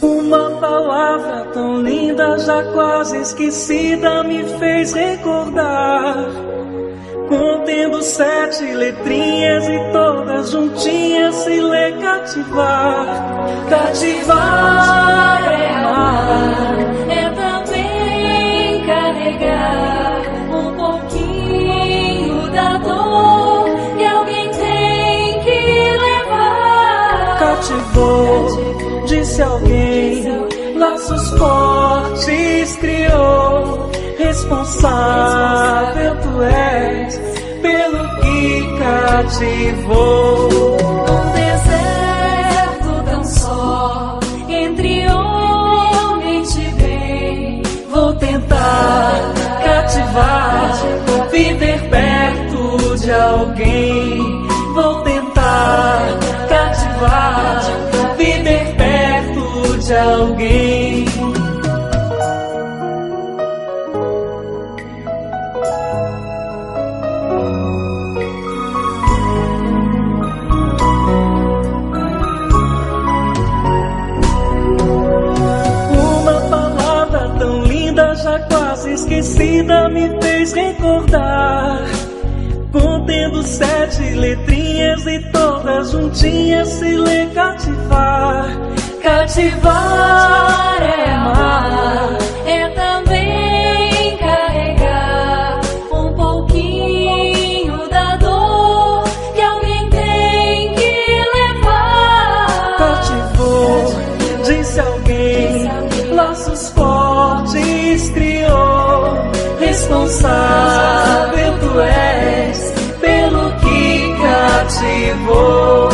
Uma palavra tão linda, já quase esquecida, me fez recordar. Contendo 7 letrinhas e todas juntinhas se lê cativar. Cativar é amar, é também carregar um pouquinho da dor que alguém tem que levar. Cativou, disse alguém, laços fortes criou. Responsável tu és pelo que cativou. Num deserto tão só, entre homens de bem, vou tentar cativar, viver perto de alguém. Vou tentar cativar, viver perto de alguém. Quase esquecida me fez recordar. Contendo 7 letrinhas e todas juntinhas se lê cativar. Cativar é amar, é também carregar um pouquinho da dor que alguém tem que levar. Cativou, disse alguém, laços fortes criou. Responsável tu és pelo que cativou.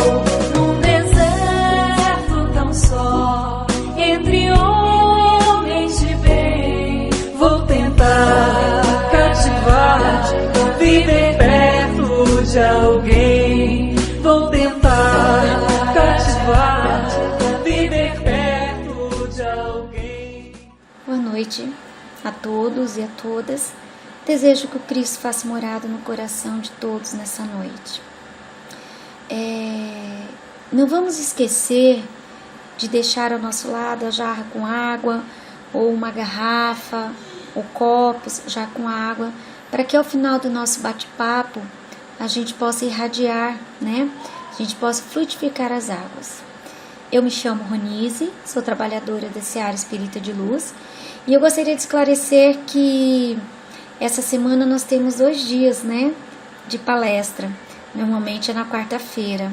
Num deserto tão só, entre homens de bem, vou tentar cativar, viver perto de alguém. Vou tentar cativar, viver perto de alguém. Boa noite a todos e a todas. Desejo que o Cristo faça morada no coração de todos nessa noite. Não vamos esquecer de deixar ao nosso lado a jarra com água, ou uma garrafa, ou copos já com água, para que ao final do nosso bate-papo a gente possa irradiar, né? A gente possa frutificar as águas. Eu me chamo Ronise, sou trabalhadora da Seara Espírita de Luz, e eu gostaria de esclarecer que essa semana nós temos 2 dias, né, de palestra. Normalmente é na quarta-feira,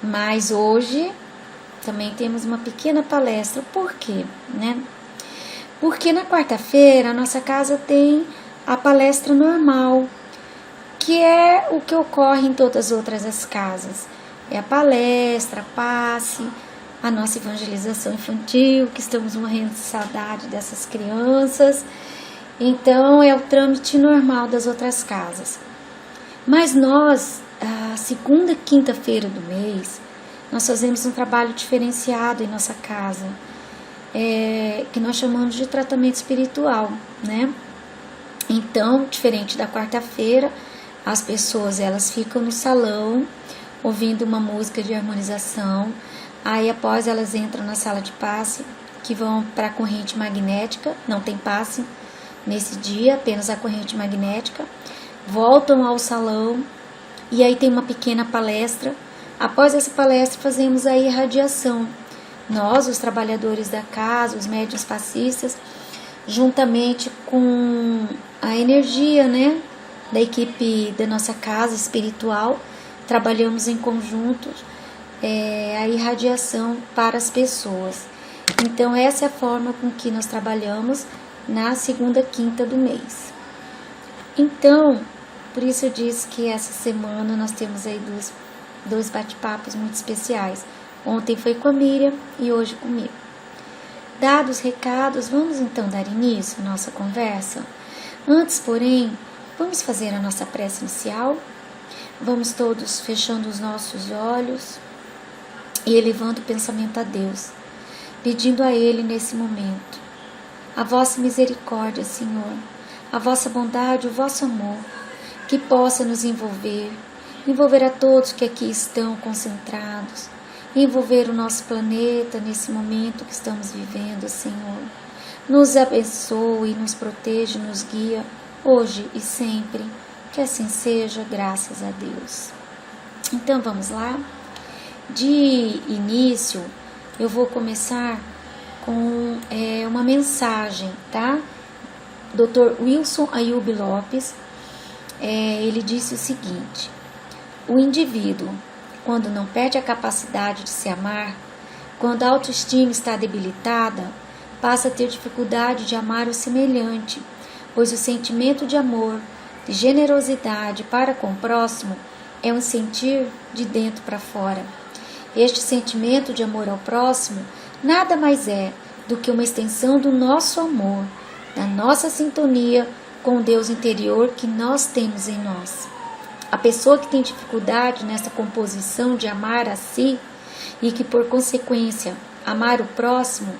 mas hoje também temos uma pequena palestra. Por quê, né? Porque na quarta-feira a nossa casa tem a palestra normal, que é o que ocorre em todas as outras casas. É a palestra, passe, a nossa evangelização infantil, que estamos morrendo de saudade dessas crianças. Então, é o trâmite normal das outras casas. Mas nós, a segunda quinta-feira do mês, nós fazemos um trabalho diferenciado em nossa casa, que nós chamamos de tratamento espiritual, né? Então, diferente da quarta-feira, as pessoas elas ficam no salão, ouvindo uma música de harmonização. Aí após elas entram na sala de passe, que vão para a corrente magnética, não tem passe nesse dia, apenas a corrente magnética, voltam ao salão e aí tem uma pequena palestra. Após essa palestra fazemos a irradiação. Nós, os trabalhadores da casa, os médiuns passistas, juntamente com a energia, né, da equipe da nossa casa espiritual, trabalhamos em conjunto a irradiação para as pessoas. Então essa é a forma com que nós trabalhamos na segunda quinta do mês. Então, por isso eu disse que essa semana nós temos aí dois bate-papos muito especiais. Ontem foi com a Miriam e hoje comigo. Dados os recados, vamos então dar início à nossa conversa. Antes, porém, vamos fazer a nossa prece inicial. Vamos todos fechando os nossos olhos e elevando o pensamento a Deus, pedindo a Ele nesse momento a vossa misericórdia, Senhor, a vossa bondade, o vosso amor, que possa nos envolver a todos que aqui estão concentrados, envolver o nosso planeta nesse momento que estamos vivendo, Senhor. Nos abençoe, nos protege, nos guia, hoje e sempre. Que assim seja, graças a Deus. Então vamos lá. De início, eu vou começar com uma mensagem, tá? Dr. Wilson Ayub Lopes, ele disse o seguinte: o indivíduo, quando não perde a capacidade de se amar, quando a autoestima está debilitada, passa a ter dificuldade de amar o semelhante, pois o sentimento de amor, de generosidade para com o próximo, é um sentir de dentro para fora. Este sentimento de amor ao próximo nada mais é do que uma extensão do nosso amor, da nossa sintonia com o Deus interior que nós temos em nós. A pessoa que tem dificuldade nessa composição de amar a si e que, por consequência, amar o próximo,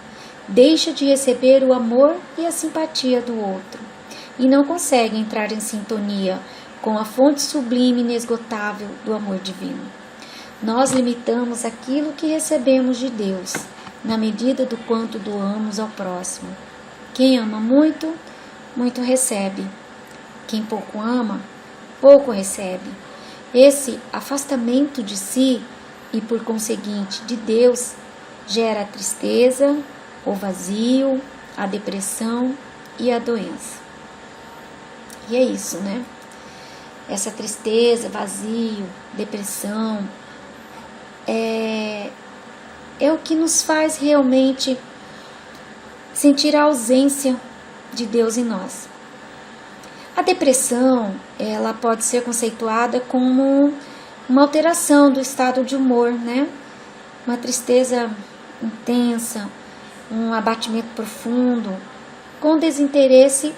deixa de receber o amor e a simpatia do outro e não consegue entrar em sintonia com a fonte sublime e inesgotável do amor divino. Nós limitamos aquilo que recebemos de Deus, na medida do quanto doamos ao próximo. Quem ama muito, muito recebe. Quem pouco ama, pouco recebe. Esse afastamento de si e, por conseguinte, de Deus, gera a tristeza, o vazio, a depressão e a doença. E é isso, né? Essa tristeza, vazio, depressão, é o que nos faz realmente sentir a ausência de Deus em nós. A depressão, ela pode ser conceituada como uma alteração do estado de humor, né? Uma tristeza intensa, um abatimento profundo, com desinteresse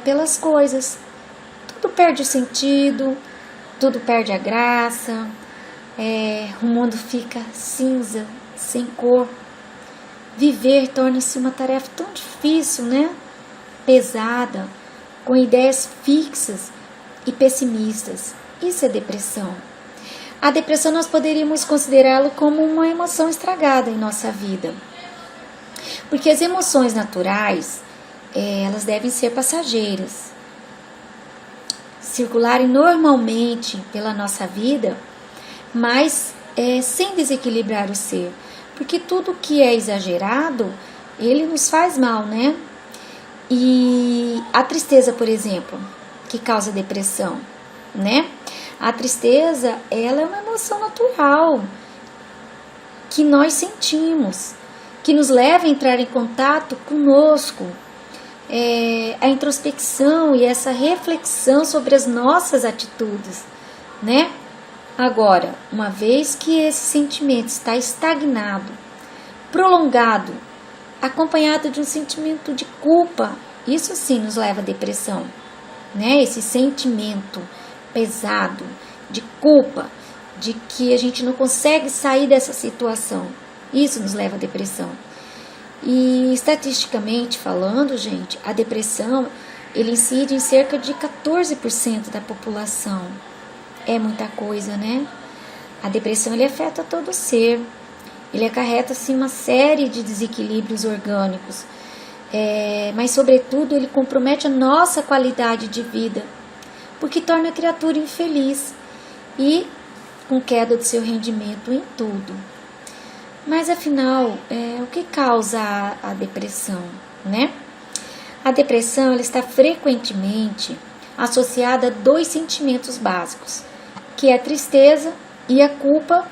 pelas coisas. Tudo perde o sentido, tudo perde a graça, o mundo fica cinza, sem cor. Viver torna-se uma tarefa tão difícil, né? Pesada, com ideias fixas e pessimistas. Isso é depressão. A depressão nós poderíamos considerá-la como uma emoção estragada em nossa vida. Porque as emoções naturais, elas devem ser passageiras. Circularem normalmente pela nossa vida, mas sem desequilibrar o ser. Porque tudo que é exagerado, ele nos faz mal, né? E a tristeza, por exemplo, que causa depressão, né? A tristeza, ela é uma emoção natural que nós sentimos, que nos leva a entrar em contato conosco. A introspecção e essa reflexão sobre as nossas atitudes, né? Agora, uma vez que esse sentimento está estagnado, prolongado, acompanhado de um sentimento de culpa, isso sim nos leva à depressão, né? Esse sentimento pesado de culpa, de que a gente não consegue sair dessa situação, isso nos leva à depressão. E estatisticamente falando, gente, a depressão, ele incide em cerca de 14% da população. É muita coisa, né? A depressão, ele afeta todo o ser. Ele acarreta, assim, uma série de desequilíbrios orgânicos. Mas, sobretudo, ele compromete a nossa qualidade de vida, porque torna a criatura infeliz e com queda do seu rendimento em tudo. Mas, afinal, o que causa a depressão, né? A depressão, ela está frequentemente associada a dois sentimentos básicos, que é a tristeza e a culpa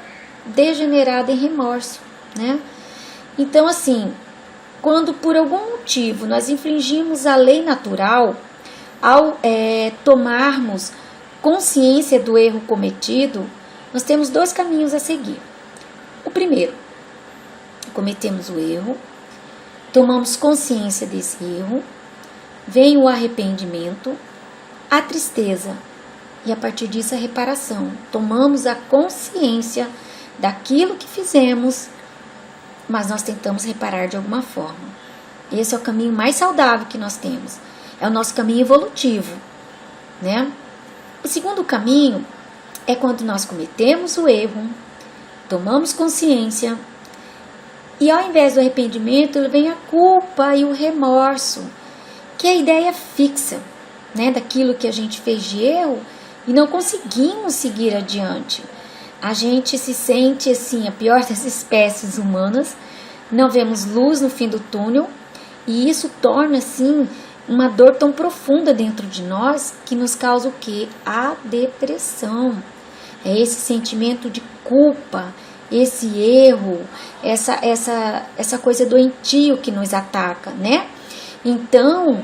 degenerada em remorso, né? Então, assim, quando por algum motivo nós infringimos a lei natural, ao tomarmos consciência do erro cometido, nós temos dois caminhos a seguir. O primeiro, cometemos o erro, tomamos consciência desse erro, vem o arrependimento, a tristeza e a partir disso a reparação. Tomamos a consciência daquilo que fizemos mas nós tentamos reparar de alguma forma. Esse é o caminho mais saudável que nós temos. É o nosso caminho evolutivo, né? O segundo caminho é quando nós cometemos o erro, tomamos consciência e ao invés do arrependimento vem a culpa e o remorso, que é a ideia fixa, né, daquilo que a gente fez de erro e não conseguimos seguir adiante. A gente se sente assim, a pior das espécies humanas, não vemos luz no fim do túnel e isso torna assim uma dor tão profunda dentro de nós que nos causa o quê? A depressão. É esse sentimento de culpa, esse erro, essa coisa doentio que nos ataca, né? Então,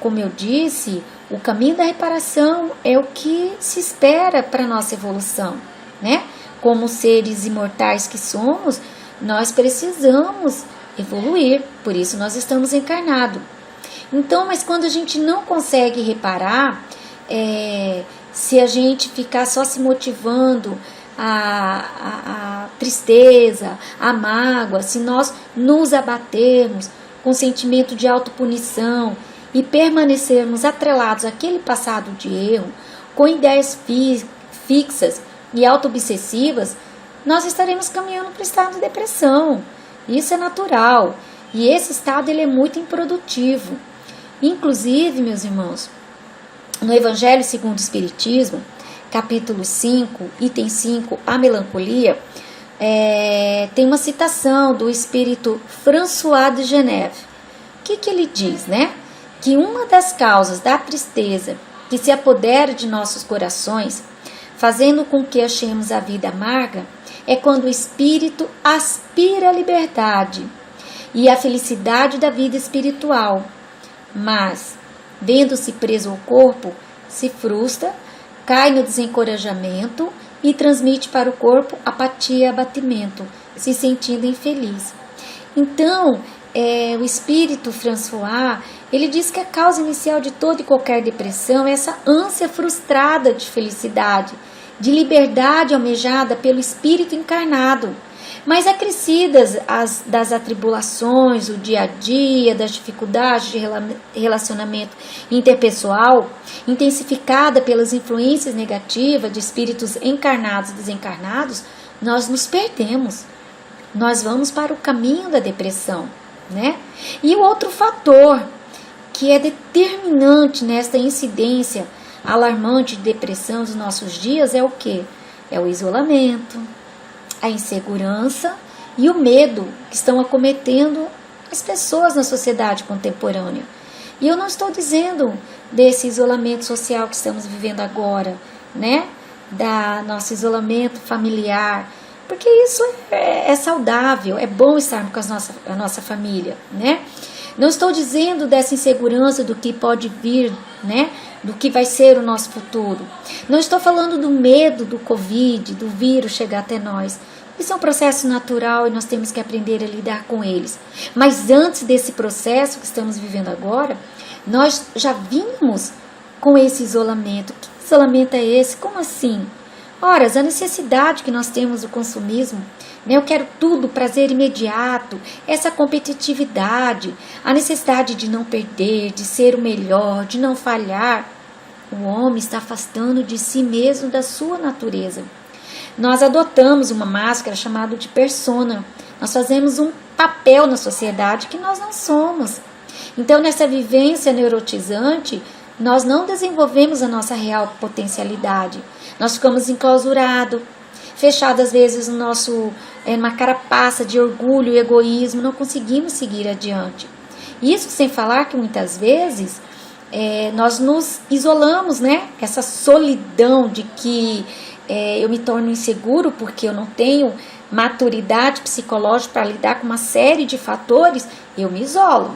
como eu disse, o caminho da reparação é o que se espera para a nossa evolução, né? Como seres imortais que somos, nós precisamos evoluir, por isso nós estamos encarnados. Então, mas quando a gente não consegue reparar, se a gente ficar só se motivando a tristeza, a mágoa, se nós nos abatermos com sentimento de autopunição e permanecermos atrelados àquele passado de erro, com ideias fixas e auto-obsessivas, nós estaremos caminhando para o estado de depressão. Isso é natural e esse estado ele é muito improdutivo. Inclusive, meus irmãos, no Evangelho segundo o Espiritismo, capítulo 5, item 5, a melancolia, tem uma citação do espírito François de Geneve. O que ele diz, né? Que uma das causas da tristeza que se apodera de nossos corações, fazendo com que achemos a vida amarga, é quando o espírito aspira à liberdade e à felicidade da vida espiritual, mas, vendo-se preso ao corpo, se frustra, cai no desencorajamento e transmite para o corpo apatia e abatimento, se sentindo infeliz. Então, o espírito François, ele diz que a causa inicial de toda e qualquer depressão é essa ânsia frustrada de felicidade, de liberdade almejada pelo espírito encarnado, mas acrescidas das atribulações, o dia a dia, das dificuldades de relacionamento interpessoal, intensificada pelas influências negativas de espíritos encarnados e desencarnados, nós nos perdemos. Nós vamos para o caminho da depressão, né? E o outro fator que é determinante nesta incidência alarmante de depressão dos nossos dias é o quê? É o isolamento, a insegurança e o medo que estão acometendo as pessoas na sociedade contemporânea. E eu não estou dizendo desse isolamento social que estamos vivendo agora, né? Da nosso isolamento familiar, porque isso é saudável, é bom estarmos com a nossa família, né? Não estou dizendo dessa insegurança do que pode vir, né? Do que vai ser o nosso futuro. Não estou falando do medo do Covid, do vírus chegar até nós. Isso é um processo natural e nós temos que aprender a lidar com eles. Mas antes desse processo que estamos vivendo agora, nós já vimos com esse isolamento. Que isolamento é esse? Como assim? Ora, a necessidade que nós temos do consumismo, né? Eu quero tudo, prazer imediato, essa competitividade, a necessidade de não perder, de ser o melhor, de não falhar. O homem está afastando de si mesmo, da sua natureza. Nós adotamos uma máscara chamada de persona. Nós fazemos um papel na sociedade que nós não somos. Então, nessa vivência neurotizante, nós não desenvolvemos a nossa real potencialidade. Nós ficamos enclausurados, fechados às vezes no nosso, numa carapaça de orgulho e egoísmo, não conseguimos seguir adiante. Isso sem falar que muitas vezes nós nos isolamos, né? Essa solidão de que eu me torno inseguro porque eu não tenho maturidade psicológica para lidar com uma série de fatores, eu me isolo.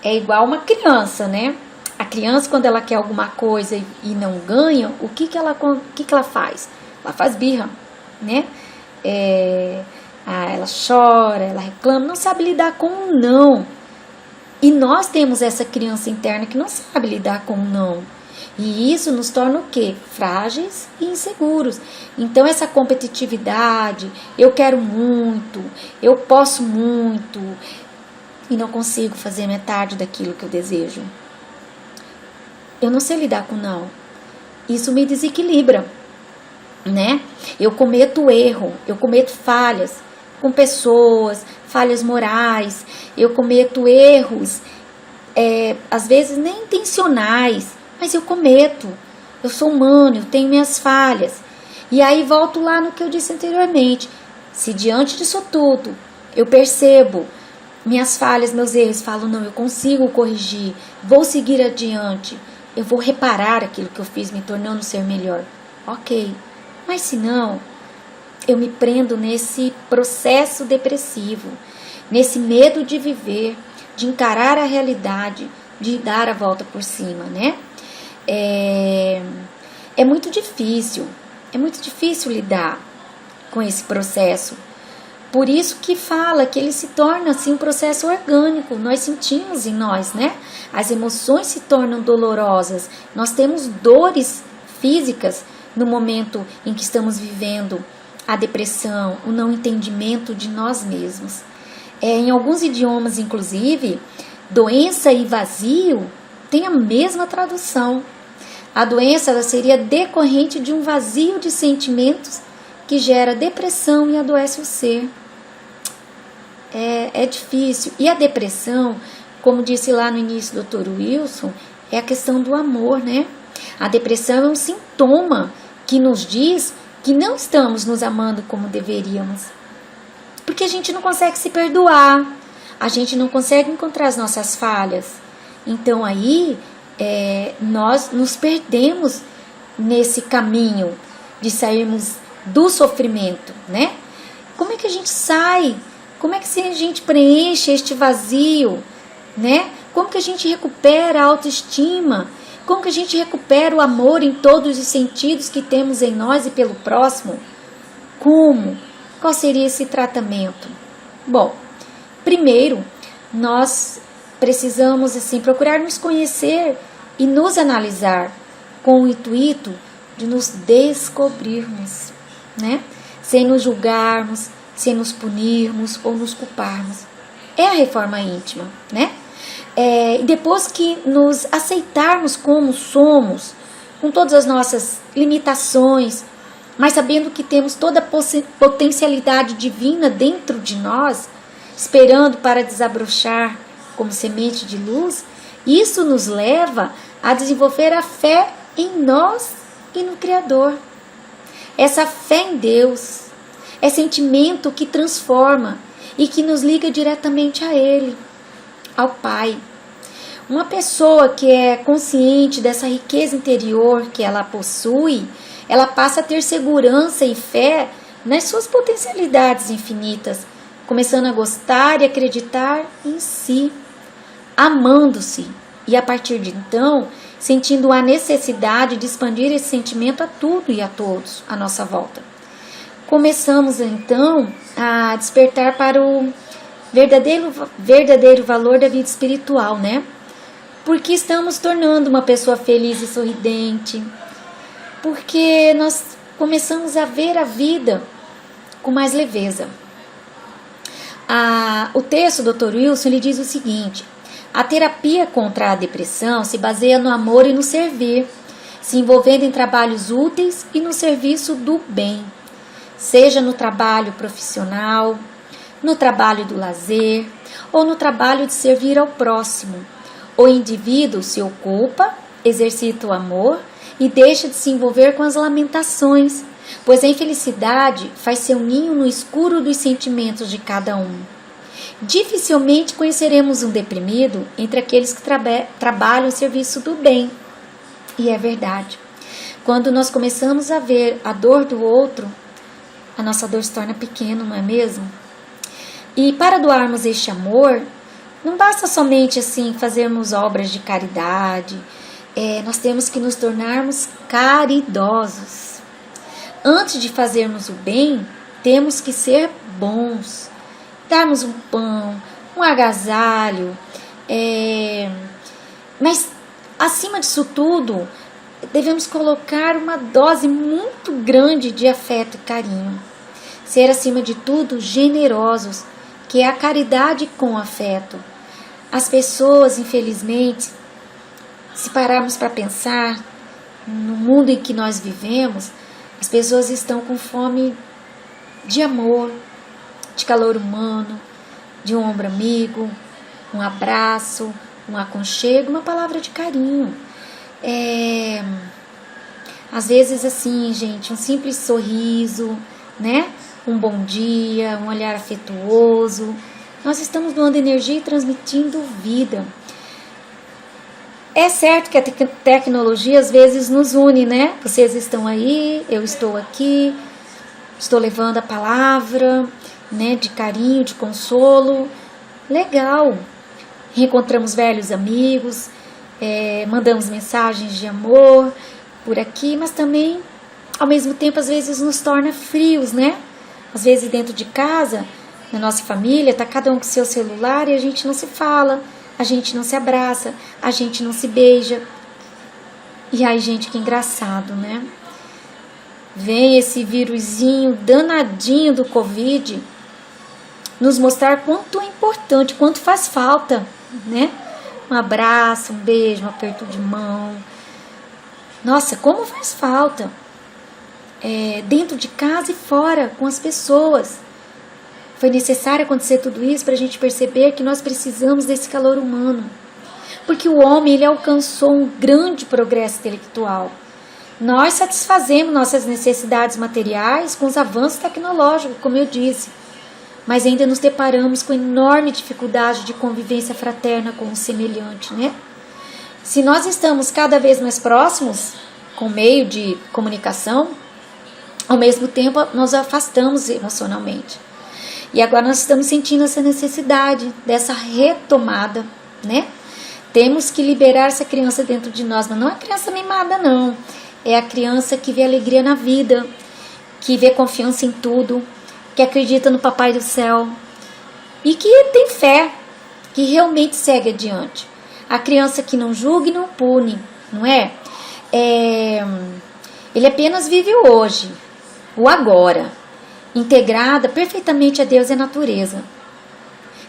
É igual uma criança, né? A criança, quando ela quer alguma coisa e não ganha, o que ela faz? Ela faz birra, né? Ela chora, ela reclama, não sabe lidar com um não. E nós temos essa criança interna que não sabe lidar com um não. E isso nos torna o quê? Frágeis e inseguros. Então essa competitividade, eu quero muito, eu posso muito e não consigo fazer metade daquilo que eu desejo. Eu não sei lidar com não. Isso me desequilibra, né? Eu cometo erro, eu cometo falhas com pessoas, falhas morais, eu cometo erros, às vezes nem intencionais, mas eu cometo. Eu sou humano, eu tenho minhas falhas. E aí volto lá no que eu disse anteriormente. Se diante disso tudo eu percebo minhas falhas, meus erros, falo, não, eu consigo corrigir, vou seguir adiante, eu vou reparar aquilo que eu fiz, me tornando um ser melhor. Ok, mas se não, eu me prendo nesse processo depressivo, nesse medo de viver, de encarar a realidade, de dar a volta por cima, né? É muito difícil lidar com esse processo. Por isso que fala que ele se torna assim um processo orgânico, nós sentimos em nós, né? As emoções se tornam dolorosas, nós temos dores físicas no momento em que estamos vivendo a depressão, o não entendimento de nós mesmos. Em alguns idiomas, inclusive, doença e vazio tem a mesma tradução. A doença ela seria decorrente de um vazio de sentimentos que gera depressão e adoece o ser. É difícil. E a depressão, como disse lá no início o Dr. Wilson, é a questão do amor, né? A depressão é um sintoma que nos diz que não estamos nos amando como deveríamos. Porque a gente não consegue se perdoar, a gente não consegue encontrar as nossas falhas. Então aí nós nos perdemos nesse caminho de sairmos do sofrimento, né? Como é que a gente sai? Como é que a gente preenche este vazio, né? Como que a gente recupera a autoestima? Como que a gente recupera o amor em todos os sentidos que temos em nós e pelo próximo? Como? Qual seria esse tratamento? Bom, primeiro, nós precisamos assim procurar nos conhecer e nos analisar com o intuito de nos descobrirmos, né? Sem nos julgarmos, sem nos punirmos ou nos culparmos. É a reforma íntima, né? E depois que nos aceitarmos como somos, com todas as nossas limitações, mas sabendo que temos toda a potencialidade divina dentro de nós, esperando para desabrochar como semente de luz, isso nos leva a desenvolver a fé em nós e no Criador. Essa fé em Deus é sentimento que transforma e que nos liga diretamente a Ele, ao Pai. Uma pessoa que é consciente dessa riqueza interior que ela possui, ela passa a ter segurança e fé nas suas potencialidades infinitas, começando a gostar e acreditar em si, amando-se e a partir de então, sentindo a necessidade de expandir esse sentimento a tudo e a todos à nossa volta. Começamos então a despertar para o verdadeiro valor da vida espiritual, né? Porque estamos tornando uma pessoa feliz e sorridente, porque nós começamos a ver a vida com mais leveza. O texto do Dr. Wilson ele diz o seguinte: a terapia contra a depressão se baseia no amor e no servir, se envolvendo em trabalhos úteis e no serviço do bem, seja no trabalho profissional, no trabalho do lazer ou no trabalho de servir ao próximo. O indivíduo se ocupa, exercita o amor e deixa de se envolver com as lamentações, pois a infelicidade faz seu ninho no escuro dos sentimentos de cada um. Dificilmente conheceremos um deprimido entre aqueles que trabalham o serviço do bem. E é verdade. Quando nós começamos a ver a dor do outro, a nossa dor se torna pequena, não é mesmo? E para doarmos este amor, não basta somente assim fazermos obras de caridade, nós temos que nos tornarmos caridosos. Antes de fazermos o bem, temos que ser bons, darmos um pão, um agasalho, mas acima disso tudo, devemos colocar uma dose muito grande de afeto e carinho. Ser, acima de tudo, generosos, que é a caridade com afeto. As pessoas, infelizmente, se pararmos para pensar no mundo em que nós vivemos, as pessoas estão com fome de amor, de calor humano, de um ombro amigo, um abraço, um aconchego, uma palavra de carinho. Às vezes assim, gente, um simples sorriso, né? Um bom dia, um olhar afetuoso. Nós estamos doando energia e transmitindo vida. É certo que a tecnologia às vezes nos une, né? Vocês estão aí, eu estou aqui, estou levando a palavra, né? De carinho, de consolo. Legal. Reencontramos velhos amigos, mandamos mensagens de amor por aqui, mas também, ao mesmo tempo, às vezes nos torna frios, né? Às vezes dentro de casa, na nossa família, tá cada um com seu celular e a gente não se fala, a gente não se abraça, a gente não se beija. E aí, gente, que engraçado, né? Vem esse vírusinho danadinho do Covid nos mostrar quanto é importante, quanto faz falta, né? Um abraço, um beijo, um aperto de mão. Nossa, como faz falta. Dentro de casa e fora, com as pessoas. Foi necessário acontecer tudo isso para a gente perceber que nós precisamos desse calor humano. Porque o homem, ele alcançou um grande progresso intelectual. Nós satisfazemos nossas necessidades materiais com os avanços tecnológicos, como eu disse. Mas ainda nos deparamos com enorme dificuldade de convivência fraterna com o semelhante, né? Se nós estamos cada vez mais próximos, com meio de comunicação, ao mesmo tempo nos afastamos emocionalmente. E agora nós estamos sentindo essa necessidade dessa retomada, né? Temos que liberar essa criança dentro de nós, mas não é a criança mimada, não. É a criança que vê alegria na vida, que vê confiança em tudo, que acredita no Papai do Céu e que tem fé, que realmente segue adiante. A criança que não julga e não pune, não é? Ele apenas vive o hoje, o agora, integrada perfeitamente a Deus e a natureza.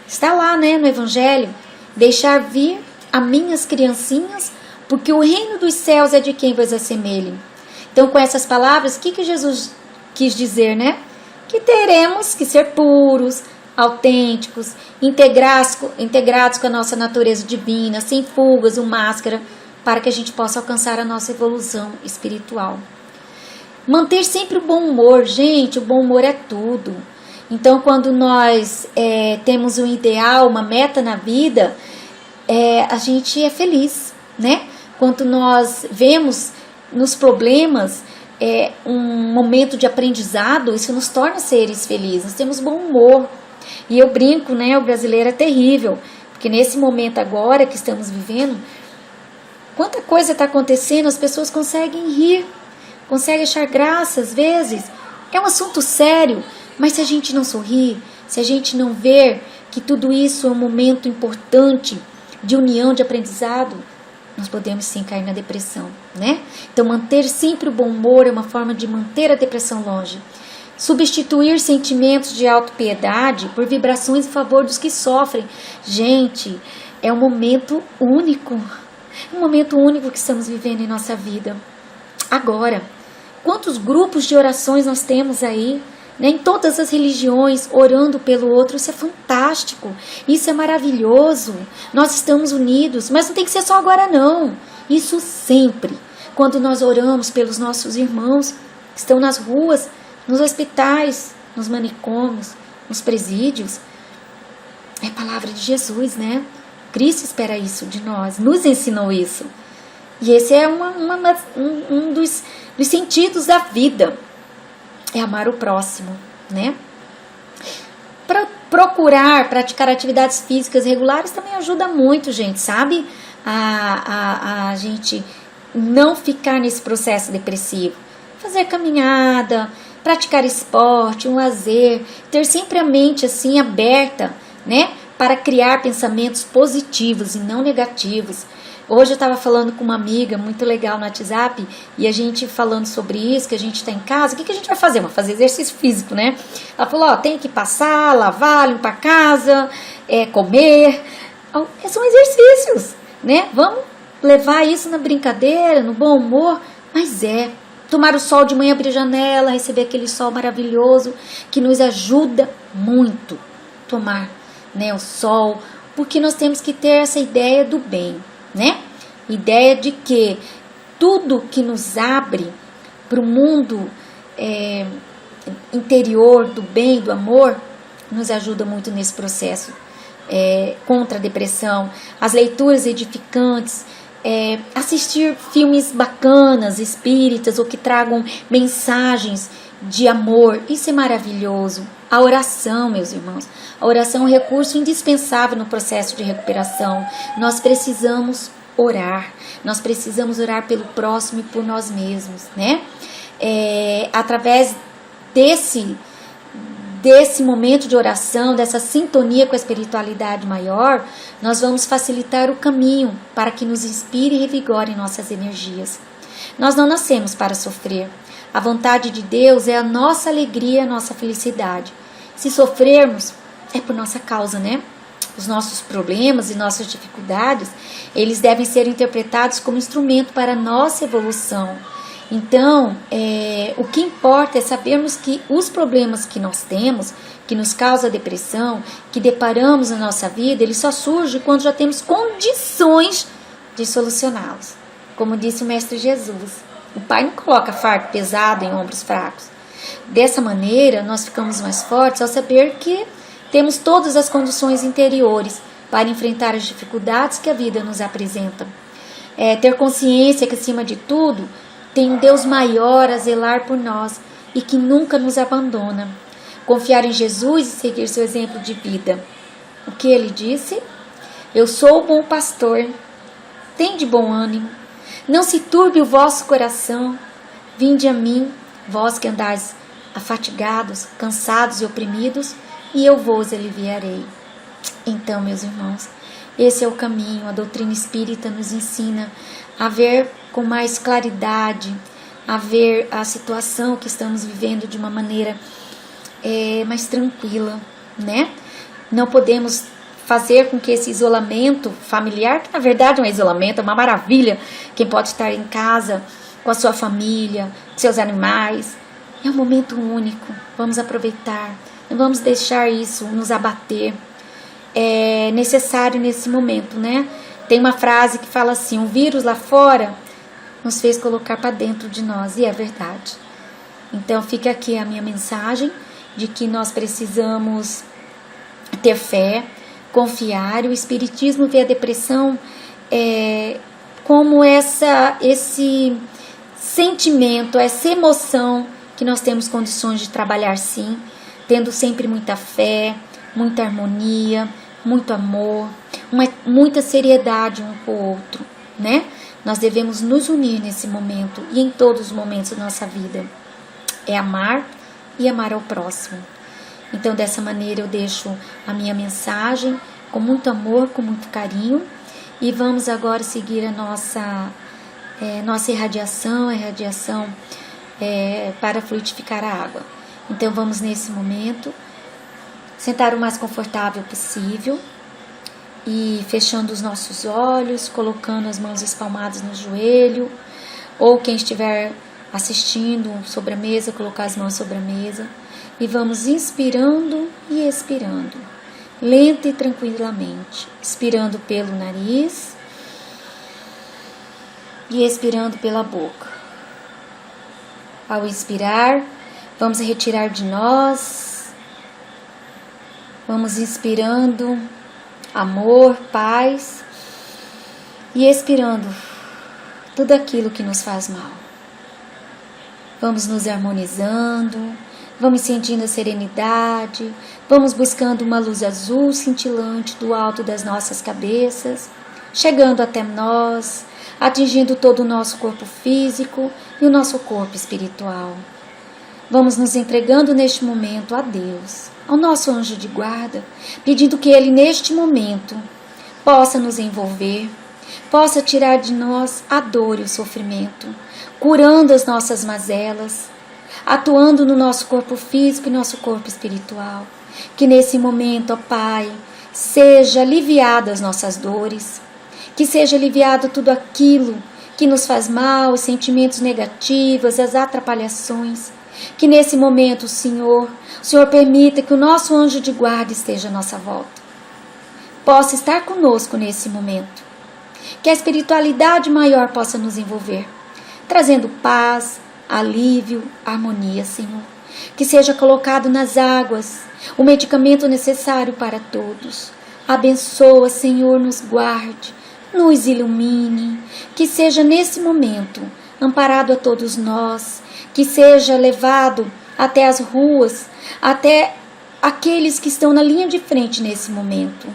Está lá, né, no Evangelho, deixar vir a minhas criancinhas, porque o reino dos céus é de quem vos assemelhe. Então, com essas palavras, o que Jesus quis dizer, né? Que teremos que ser puros, autênticos, integrados com a nossa natureza divina, sem fugas ou máscara, para que a gente possa alcançar a nossa evolução espiritual. Manter sempre o bom humor, gente, o bom humor é tudo. Então, quando nós temos um ideal, uma meta na vida, a gente é feliz, né? Quando nós vemos nos problemas um momento de aprendizado, isso nos torna seres felizes, nós temos bom humor. E eu brinco, né? O brasileiro é terrível, porque nesse momento agora que estamos vivendo, quanta coisa está acontecendo, as pessoas conseguem rir, conseguem achar graça às vezes. É um assunto sério, mas se a gente não sorrir, se a gente não ver que tudo isso é um momento importante de união, de aprendizado, nós podemos sim cair na depressão, né? Então, manter sempre o bom humor é uma forma de manter a depressão longe. Substituir sentimentos de autopiedade por vibrações em favor dos que sofrem. Gente, é um momento único. Um momento único que estamos vivendo em nossa vida. Agora, quantos grupos de orações nós temos aí, né, em todas as religiões, orando pelo outro? Isso é fantástico, isso é maravilhoso. Nós estamos unidos, mas não tem que ser só agora não. Isso sempre, quando nós oramos pelos nossos irmãos que estão nas ruas, nos hospitais, nos manicômios, nos presídios. É a palavra de Jesus, né? Cristo espera isso de nós, nos ensinou isso. E esse é um dos sentidos da vida. É amar o próximo, né? Procurar praticar atividades físicas regulares também ajuda muito, gente, sabe? A gente não ficar nesse processo depressivo. Fazer caminhada, praticar esporte, um lazer, ter sempre a mente assim aberta, né? Para criar pensamentos positivos e não negativos. Hoje eu estava falando com uma amiga muito legal no WhatsApp e a gente falando sobre isso, que a gente está em casa, o que a gente vai fazer? Vamos fazer exercício físico, né? Ela falou, ó, tem que passar, lavar, limpar a casa, comer. São exercícios, né? Vamos levar isso na brincadeira, no bom humor, mas tomar o sol de manhã, abrir a janela, receber aquele sol maravilhoso que nos ajuda muito. Tomar, né, o sol, porque nós temos que ter essa ideia do bem, né? Ideia de que tudo que nos abre para o mundo interior do bem, do amor, nos ajuda muito nesse processo contra a depressão. As leituras edificantes, assistir filmes bacanas, espíritas, ou que tragam mensagens de amor, isso é maravilhoso. A oração, meus irmãos, a oração é um recurso indispensável no processo de recuperação. Nós precisamos orar pelo próximo e por nós mesmos, né? Através desse momento de oração, dessa sintonia com a espiritualidade maior, nós vamos facilitar o caminho para que nos inspire e revigore nossas energias. Nós não nascemos para sofrer. A vontade de Deus é a nossa alegria, a nossa felicidade. Se sofrermos, é por nossa causa, né? Os nossos problemas e nossas dificuldades, eles devem ser interpretados como instrumento para a nossa evolução. Então, o que importa é sabermos que os problemas que nós temos, que nos causa depressão, que deparamos na nossa vida, eles só surgem quando já temos condições de solucioná-los. Como disse o Mestre Jesus, o Pai não coloca fardo pesado em ombros fracos. Dessa maneira, nós ficamos mais fortes ao saber que temos todas as condições interiores para enfrentar as dificuldades que a vida nos apresenta. Ter consciência que, acima de tudo, tem um Deus maior a zelar por nós e que nunca nos abandona. Confiar em Jesus e seguir seu exemplo de vida. O que ele disse? Eu sou o bom pastor. Tende bom ânimo. Não se turbe o vosso coração. Vinde a mim, vós que andais afatigados, cansados e oprimidos, e eu vos aliviarei. Então, meus irmãos, esse é o caminho. A doutrina espírita nos ensina a ver com mais claridade, a ver a situação que estamos vivendo de uma maneira mais tranquila, né? Não podemos fazer com que esse isolamento familiar, que na verdade é um isolamento, é uma maravilha, quem pode estar em casa com a sua família, seus animais, é um momento único, vamos aproveitar, não vamos deixar isso nos abater, é necessário nesse momento, né? Tem uma frase que fala assim, o vírus lá fora nos fez colocar para dentro de nós, e é verdade. Então fica aqui a minha mensagem de que nós precisamos ter fé, confiar. O Espiritismo vê a depressão como esse sentimento, essa emoção que nós temos condições de trabalhar sim, tendo sempre muita fé, muita harmonia, muito amor, muita seriedade um com o outro, né? Nós devemos nos unir nesse momento e em todos os momentos da nossa vida. É amar e amar ao próximo. Então, dessa maneira, eu deixo a minha mensagem com muito amor, com muito carinho. E vamos agora seguir a nossa irradiação, para fluidificar a água. Então, vamos nesse momento sentar o mais confortável possível e fechando os nossos olhos, colocando as mãos espalmadas no joelho, ou quem estiver assistindo sobre a mesa, colocar as mãos sobre a mesa, e vamos inspirando e expirando, lenta e tranquilamente, inspirando pelo nariz e expirando pela boca. Ao inspirar, vamos retirar de nós, vamos inspirando amor, paz, e expirando tudo aquilo que nos faz mal. Vamos nos harmonizando, vamos sentindo a serenidade, vamos buscando uma luz azul cintilante do alto das nossas cabeças, chegando até nós, atingindo todo o nosso corpo físico e o nosso corpo espiritual. Vamos nos entregando neste momento a Deus, ao nosso anjo de guarda, pedindo que Ele neste momento possa nos envolver, possa tirar de nós a dor e o sofrimento, curando as nossas mazelas, atuando no nosso corpo físico e nosso corpo espiritual. Que nesse momento, ó Pai, seja aliviada as nossas dores, que seja aliviado tudo aquilo que nos faz mal, os sentimentos negativos, as atrapalhações. Que nesse momento, o Senhor permita que o nosso anjo de guarda esteja à nossa volta, possa estar conosco nesse momento. Que a espiritualidade maior possa nos envolver, trazendo paz, alívio, harmonia, Senhor. Que seja colocado nas águas o medicamento necessário para todos. Abençoa, Senhor, nos guarde, nos ilumine. Que seja nesse momento amparado a todos nós, que seja levado até as ruas, até aqueles que estão na linha de frente nesse momento.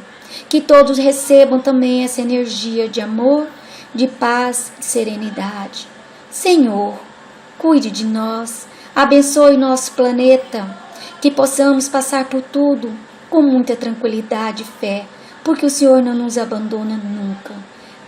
Que todos recebam também essa energia de amor, de paz e serenidade. Senhor, cuide de nós, abençoe nosso planeta, que possamos passar por tudo com muita tranquilidade e fé, porque o Senhor não nos abandona nunca.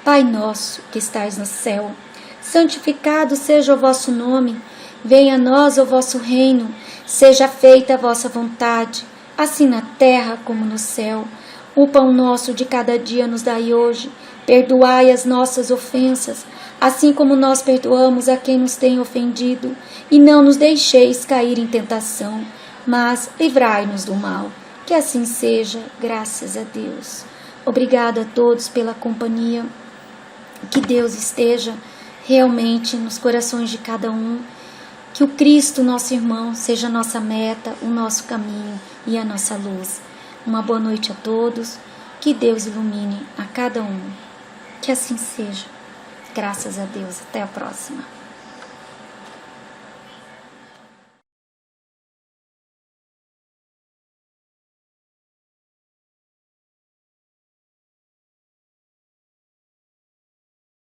Pai nosso que estais no céu, santificado seja o vosso nome, venha a nós o vosso reino, seja feita a vossa vontade, assim na terra como no céu. O pão nosso de cada dia nos dai hoje, perdoai as nossas ofensas, assim como nós perdoamos a quem nos tem ofendido, e não nos deixeis cair em tentação, mas livrai-nos do mal. Que assim seja, graças a Deus. Obrigada a todos pela companhia, que Deus esteja realmente nos corações de cada um, que o Cristo, nosso irmão, seja a nossa meta, o nosso caminho e a nossa luz. Uma boa noite a todos, que Deus ilumine a cada um. Que assim seja. Graças a Deus. Até a próxima.